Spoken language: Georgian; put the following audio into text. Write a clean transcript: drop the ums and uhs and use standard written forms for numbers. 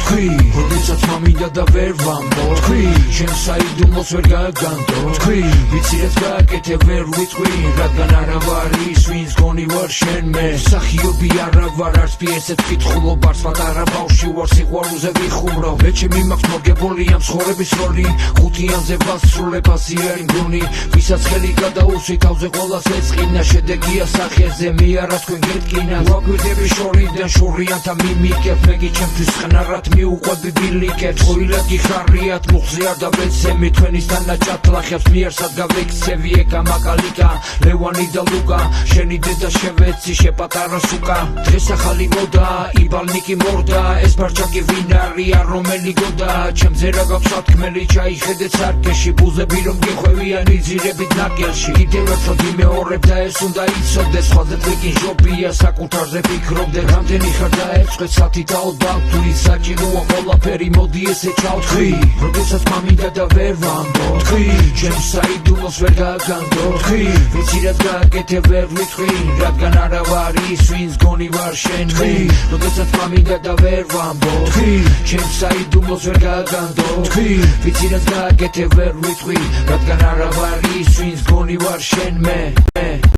თქვი როდესაც მამინდა და ვერ ვამბო თქვი ჩემს საიდუმლოს ვერ გაგანდო თქვი ვიცი რაც გააკეთე ვერ ვიტყვი რადგან არა ვარ ის ვინც გონი ვარ შენ მე მსახიობი არა ვარ არც პიესებს ვკითხულობ არც პატარა ბავშვი ვარ სიყვარულზე ვიხუმრობ მე ჩემი მაქვს მოგებული ამ ცხოვრების როლი ხუთიანზე ვასრულებ ასიანი მგონი ვისაც ხელი გადაუსვი თავზე ყველას ეწყინა შედეგია სახეზე მე არა თქვენ გეტკინა ვაგვირდები შორიდან შორიანთა მიმიკებ მეგი ჩემთვის ხნარად მიუყვები ბილიკებს ყოველად გიხარიათ მუხზე არ დავეცემი თქვენისთან ნაჭათლახებს მიერსად გავიქცევი ეკა მაკალიკა ლევანი და ლუკა შენი დედა შევეცი შეპატარა სუკა დღეს ახალი მოდა იბალნიკი მორდა ეს ბარჩაკი ვინ არია რომელი გოდა ჩემზე რა გაქვს სათქმელი ჩაიხედეთ სარკეში ბუზები რომ გეხვევიან იძირებით ნაკელში კიდევ ერთხელ იმეორებ და ეს უნდა იცოდეს სხვაზე წიკი ჟობია საკუთარზე ფიქრობდე რამდენი ხარ დაეწყვეთ სათი დაოდავ თუ ის საჭიროა ყველაფერი მოდი ესე ჩავთქვი როდესაც მამინდა და ვერ ვამბო თქვი ჩემს საიდუმლოს ვერ გაგანდო თქვი ვიცი რაც გააკეთე ვერ ვიტყვი რადგან არა ვარ ის ვინც გონი ვარ შენ თქვი როდესაც მამინდა და ვერ ვამბო თქვი ჩემს საიდუმლოს ვერ გაგანდო თქვი ვიცი რაც გააკეთე ვერ ვიტყვი რადგან არა ვარ ის ვინც გონი ვარ შენ მე